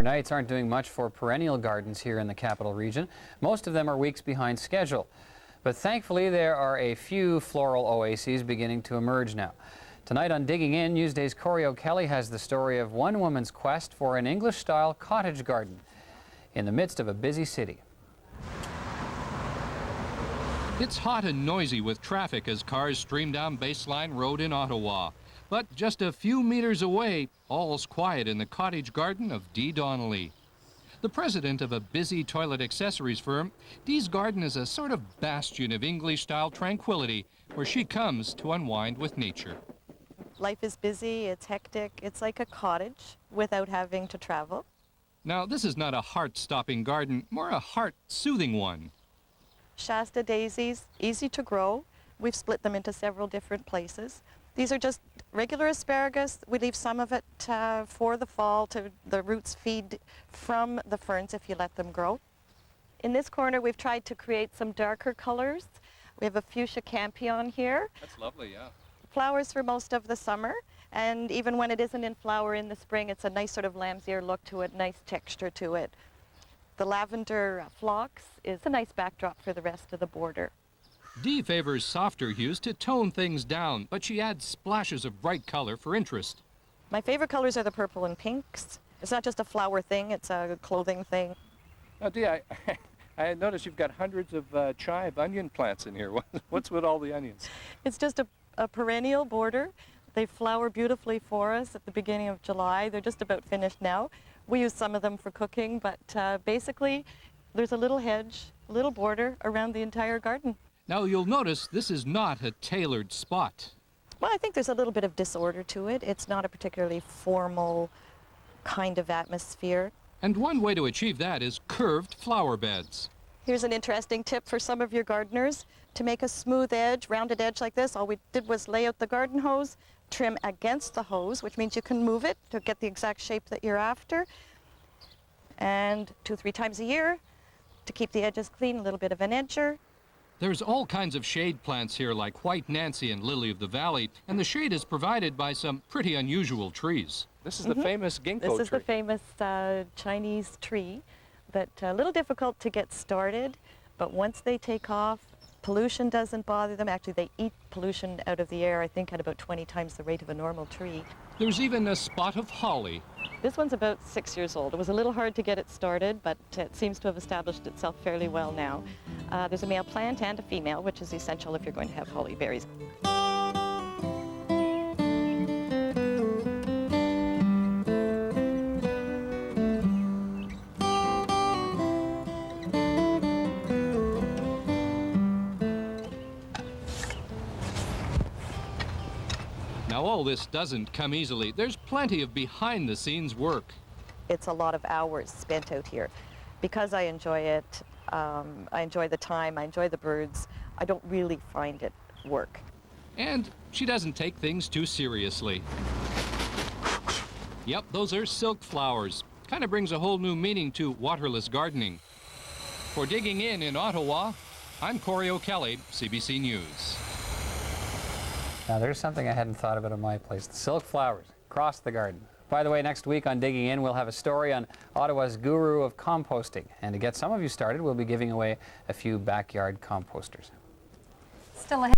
Nights aren't doing much for perennial gardens here in the capital region. Most of them are weeks behind schedule. But thankfully, there are a few floral oases beginning to emerge now. Tonight on Digging In, Newsday's Corey O'Kelly has the story of one woman's quest for an English-style cottage garden in the midst of a busy city. It's hot and noisy with traffic as cars stream down Baseline Road in Ottawa. But just a few meters away, all's quiet in the cottage garden of Edith Donnelly. The president of a busy toilet accessories firm, Dee's garden is a sort of bastion of English-style tranquility where she comes to unwind with nature. Life is busy, it's hectic, it's like a cottage without having to travel. Now, this is not a heart-stopping garden, more a heart-soothing one. Shasta daisies, easy to grow. We've split them into several different places. These are just regular asparagus. We leave some of it for the fall to the roots feed from the ferns if you let them grow. In this corner, we've tried to create some darker colors. We have a fuchsia campion here. That's lovely, yeah. Flowers for most of the summer, and even when it isn't in flower in the spring, it's a nice sort of lamb's ear look to it, nice texture to it. The lavender phlox is a nice backdrop for the rest of the border. Dee favors softer hues to tone things down, but she adds splashes of bright color for interest. My favorite colors are the purple and pinks. It's not just a flower thing, it's a clothing thing. Now, Dee, I noticed you've got hundreds of chive onion plants in here. What's with all the onions? It's just a perennial border. They flower beautifully for us at the beginning of July. They're just about finished now. We use some of them for cooking, but basically there's a little hedge, a little border around the entire garden. Now, you'll notice this is not a tailored spot. Well, I think there's a little bit of disorder to it. It's not a particularly formal kind of atmosphere. And one way to achieve that is curved flower beds. Here's an interesting tip for some of your gardeners. To make a smooth edge, rounded edge like this, all we did was lay out the garden hose, trim against the hose, which means you can move it to get the exact shape that you're after. And 2-3 times a year, to keep the edges clean, a little bit of an edger. There's all kinds of shade plants here like White Nancy and Lily of the Valley, and the shade is provided by some pretty unusual trees. This is the famous ginkgo tree. This is the famous Chinese tree that's a little difficult to get started, but once they take off, pollution doesn't bother them. Actually, they eat pollution out of the air, I think, at about 20 times the rate of a normal tree. There's even a spot of holly. This one's about 6 years old. It was a little hard to get it started, but it seems to have established itself fairly well now. There's a male plant and a female, which is essential if you're going to have holly berries. Now, all this doesn't come easily. There's plenty of behind-the-scenes work. It's a lot of hours spent out here. Because I enjoy it, I enjoy the time, I enjoy the birds, I don't really find it work. And she doesn't take things too seriously. Yep, those are silk flowers. Kind of brings a whole new meaning to waterless gardening. For Digging In Ottawa, I'm Corey O'Kelly, CBC News. Now there's something I hadn't thought about in my place. The silk flowers across the garden. By the way, next week on Digging In, we'll have a story on Ottawa's guru of composting. And to get some of you started, we'll be giving away a few backyard composters. Still ahead.